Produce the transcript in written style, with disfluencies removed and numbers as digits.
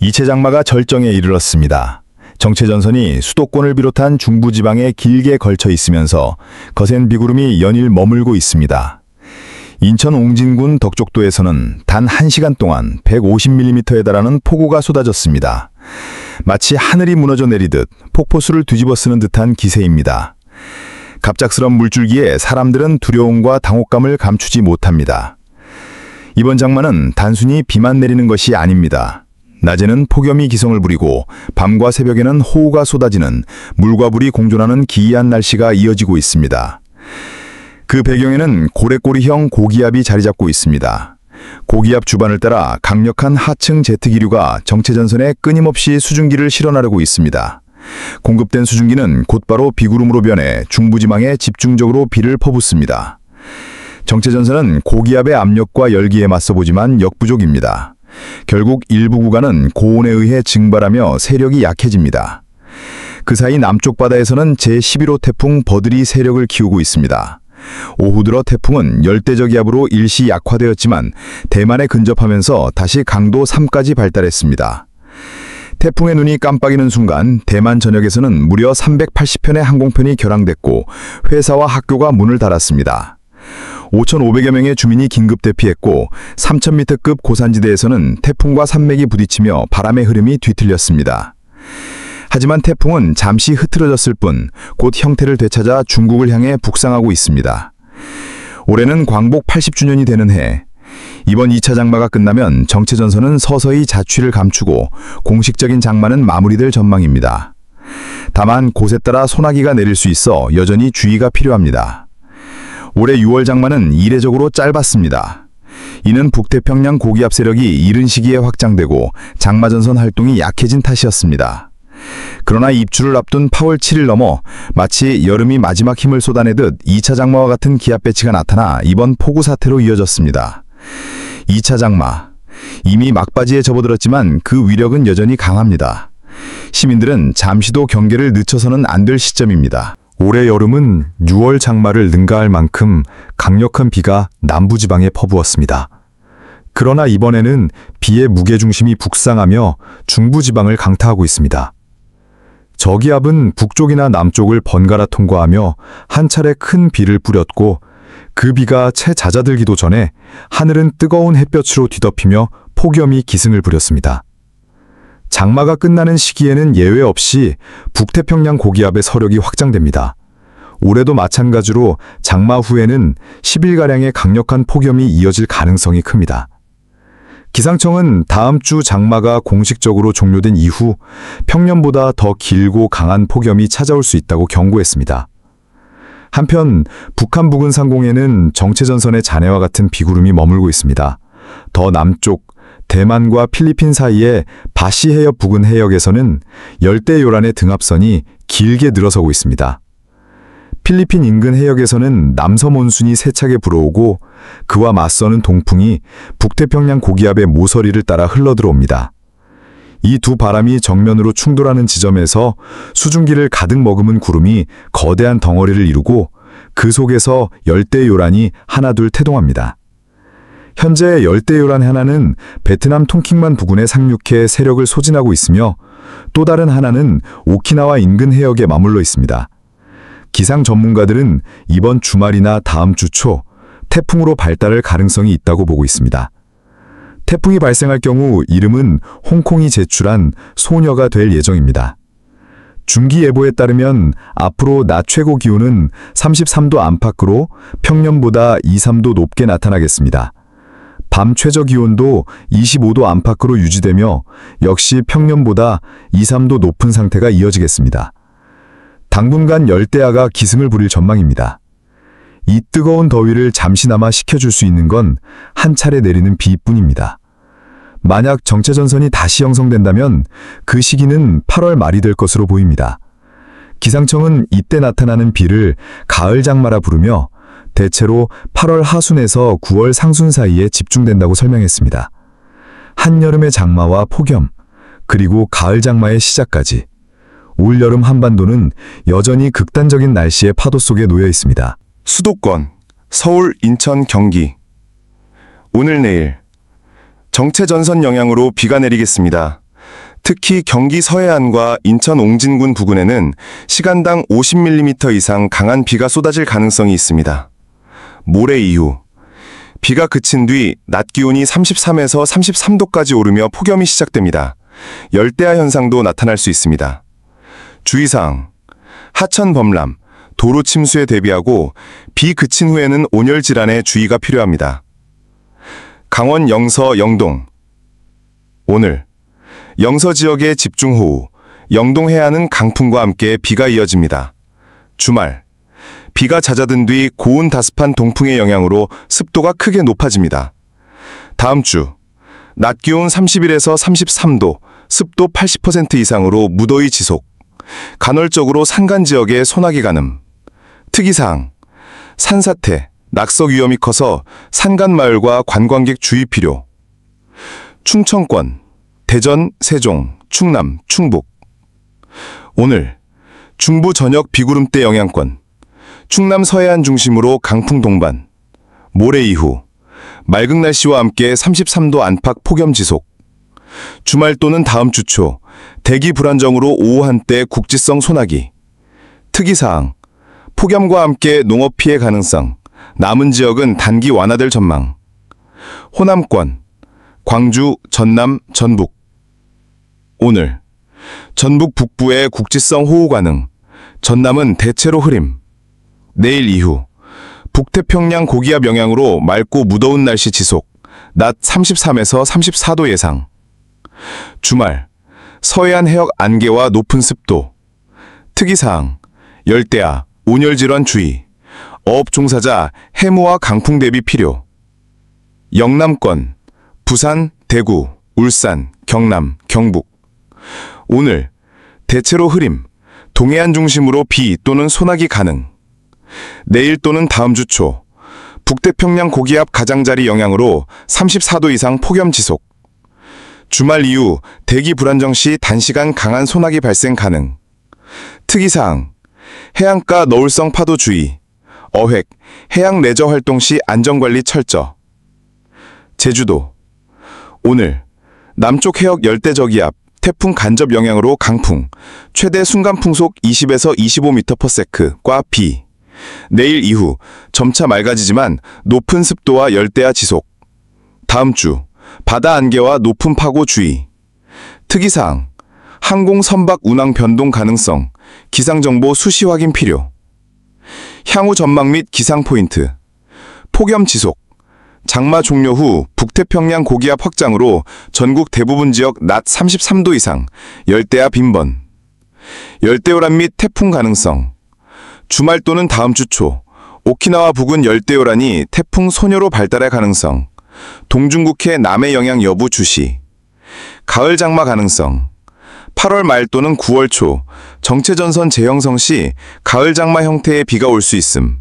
이채 장마가 절정에 이르렀습니다. 정체전선이 수도권을 비롯한 중부지방에 길게 걸쳐 있으면서 거센 비구름이 연일 머물고 있습니다. 인천 옹진군 덕족도에서는 단 1시간 동안 150mm에 달하는 폭우가 쏟아졌습니다. 마치 하늘이 무너져 내리듯 폭포수를 뒤집어 쓰는 듯한 기세입니다. 갑작스런 물줄기에 사람들은 두려움과 당혹감을 감추지 못합니다. 이번 장마는 단순히 비만 내리는 것이 아닙니다. 낮에는 폭염이 기성을 부리고 밤과 새벽에는 호우가 쏟아지는 물과 불이 공존하는 기이한 날씨가 이어지고 있습니다. 그 배경에는 고래꼬리형 고기압이 자리 잡고 있습니다. 고기압 주반을 따라 강력한 하층 제트기류가 정체전선에 끊임없이 수증기를 실어나르고 있습니다. 공급된 수증기는 곧바로 비구름으로 변해 중부지방에 집중적으로 비를 퍼붓습니다. 정체전선은 고기압의 압력과 열기에 맞서보지만 역부족입니다. 결국 일부 구간은 고온에 의해 증발하며 세력이 약해집니다. 그 사이 남쪽 바다에서는 제11호 태풍 버들이 세력을 키우고 있습니다. 오후 들어 태풍은 열대적 기압으로 일시 약화되었지만 대만에 근접하면서 다시 강도 3까지 발달했습니다. 태풍의 눈이 깜빡이는 순간 대만 전역에서는 무려 380편의 항공편이 결항됐고 회사와 학교가 문을 닫았습니다. 5,500여 명의 주민이 긴급 대피했고 3,000m급 고산지대에서는 태풍과 산맥이 부딪히며 바람의 흐름이 뒤틀렸습니다. 하지만 태풍은 잠시 흐트러졌을 뿐 곧 형태를 되찾아 중국을 향해 북상하고 있습니다. 올해는 광복 80주년이 되는 해. 이번 2차 장마가 끝나면 정체전선은 서서히 자취를 감추고 공식적인 장마는 마무리될 전망입니다. 다만 곳에 따라 소나기가 내릴 수 있어 여전히 주의가 필요합니다. 올해 6월 장마는 이례적으로 짧았습니다. 이는 북태평양 고기압 세력이 이른 시기에 확장되고 장마전선 활동이 약해진 탓이었습니다. 그러나 입추를 앞둔 8월 7일 넘어 마치 여름이 마지막 힘을 쏟아내듯 2차 장마와 같은 기압 배치가 나타나 이번 폭우 사태로 이어졌습니다. 2차 장마. 이미 막바지에 접어들었지만 그 위력은 여전히 강합니다. 시민들은 잠시도 경계를 늦춰서는 안 될 시점입니다. 올해 여름은 6월 장마를 능가할 만큼 강력한 비가 남부지방에 퍼부었습니다. 그러나 이번에는 비의 무게중심이 북상하며 중부지방을 강타하고 있습니다. 저기압은 북쪽이나 남쪽을 번갈아 통과하며 한 차례 큰 비를 뿌렸고 그 비가 채 잦아들기도 전에 하늘은 뜨거운 햇볕으로 뒤덮이며 폭염이 기승을 부렸습니다. 장마가 끝나는 시기에는 예외 없이 북태평양 고기압의 서력이 확장됩니다. 올해도 마찬가지로 장마 후에는 10일가량의 강력한 폭염이 이어질 가능성이 큽니다. 기상청은 다음 주 장마가 공식적으로 종료된 이후 평년보다 더 길고 강한 폭염이 찾아올 수 있다고 경고했습니다. 한편 북한 부근 상공에는 정체전선의 잔해와 같은 비구름이 머물고 있습니다. 더 남쪽 대만과 필리핀 사이의 바시 해협 부근 해역에서는 열대요란의 등압선이 길게 늘어서고 있습니다. 필리핀 인근 해역에서는 남서몬순이 세차게 불어오고 그와 맞서는 동풍이 북태평양 고기압의 모서리를 따라 흘러들어옵니다. 이 두 바람이 정면으로 충돌하는 지점에서 수증기를 가득 머금은 구름이 거대한 덩어리를 이루고 그 속에서 열대요란이 하나둘 태동합니다. 현재 열대요란 하나는 베트남 통킹만 부근에 상륙해 세력을 소진하고 있으며 또 다른 하나는 오키나와 인근 해역에 머물러 있습니다. 기상 전문가들은 이번 주말이나 다음 주 초 태풍으로 발달할 가능성이 있다고 보고 있습니다. 태풍이 발생할 경우 이름은 홍콩이 제출한 소녀가 될 예정입니다. 중기예보에 따르면 앞으로 낮 최고 기온은 33도 안팎으로 평년보다 2~3도 높게 나타나겠습니다. 밤 최저 기온도 25도 안팎으로 유지되며 역시 평년보다 2~3도 높은 상태가 이어지겠습니다. 당분간 열대야가 기승을 부릴 전망입니다. 이 뜨거운 더위를 잠시나마 식혀줄 수 있는 건 한 차례 내리는 비뿐입니다. 만약 정체전선이 다시 형성된다면 그 시기는 8월 말이 될 것으로 보입니다. 기상청은 이때 나타나는 비를 가을 장마라 부르며 대체로 8월 하순에서 9월 상순 사이에 집중된다고 설명했습니다. 한여름의 장마와 폭염, 그리고 가을 장마의 시작까지 올여름 한반도는 여전히 극단적인 날씨의 파도 속에 놓여 있습니다. 수도권, 서울, 인천, 경기. 오늘 내일 정체전선 영향으로 비가 내리겠습니다. 특히 경기 서해안과 인천 옹진군 부근에는 시간당 50mm 이상 강한 비가 쏟아질 가능성이 있습니다. 모레 이후 비가 그친 뒤 낮 기온이 33에서 33도까지 오르며 폭염이 시작됩니다. 열대야 현상도 나타날 수 있습니다. 주의사항, 하천 범람, 도로 침수에 대비하고 비 그친 후에는 온열 질환에 주의가 필요합니다. 강원 영서 영동. 오늘 영서 지역의 집중호우, 영동 해안은 강풍과 함께 비가 이어집니다. 주말 비가 잦아든 뒤 고온 다습한 동풍의 영향으로 습도가 크게 높아집니다. 다음 주 낮 기온 31에서 33도, 습도 80% 이상으로 무더위 지속. 간헐적으로 산간 지역에 소나기 가늠. 특이사항, 산사태, 낙석 위험이 커서 산간 마을과 관광객 주의 필요. 충청권, 대전, 세종, 충남, 충북. 오늘 중부 전역 비구름대 영향권, 충남 서해안 중심으로 강풍 동반. 모레 이후 맑은 날씨와 함께 33도 안팎 폭염 지속. 주말 또는 다음 주 초 대기 불안정으로 오후 한때 국지성 소나기. 특이사항, 폭염과 함께 농업 피해 가능성. 남은 지역은 단기 완화될 전망. 호남권, 광주, 전남, 전북. 오늘 전북 북부에 국지성 호우 가능. 전남은 대체로 흐림. 내일 이후 북태평양 고기압 영향으로 맑고 무더운 날씨 지속. 낮 33에서 34도 예상. 주말 서해안 해역 안개와 높은 습도. 특이사항, 열대야, 온열 질환 주의. 어업 종사자 해무와 강풍 대비 필요. 영남권, 부산, 대구, 울산, 경남, 경북. 오늘 대체로 흐림, 동해안 중심으로 비 또는 소나기 가능. 내일 또는 다음 주 초 북태평양 고기압 가장자리 영향으로 34도 이상 폭염 지속. 주말 이후 대기 불안정 시 단시간 강한 소나기 발생 가능. 특이사항, 해안가 너울성 파도 주의. 어획, 해양 레저 활동 시 안전관리 철저. 제주도. 오늘 남쪽 해역 열대저기압, 태풍 간접 영향으로 강풍, 최대 순간풍속 20에서 25m/s과 비. 내일 이후 점차 맑아지지만 높은 습도와 열대야 지속. 다음 주 바다 안개와 높은 파고 주의. 특이사항, 항공 선박 운항 변동 가능성, 기상정보 수시 확인 필요. 향후 전망 및 기상 포인트. 폭염 지속. 장마 종료 후 북태평양 고기압 확장으로 전국 대부분 지역 낮 33도 이상, 열대야 빈번. 열대요란 및 태풍 가능성. 주말 또는 다음 주 초 오키나와 부근 열대요란이 태풍 소녀로 발달할 가능성. 동중국해 남해 영향 여부 주시. 가을 장마 가능성. 8월 말 또는 9월 초 정체전선 재형성 시 가을 장마 형태의 비가 올 수 있음.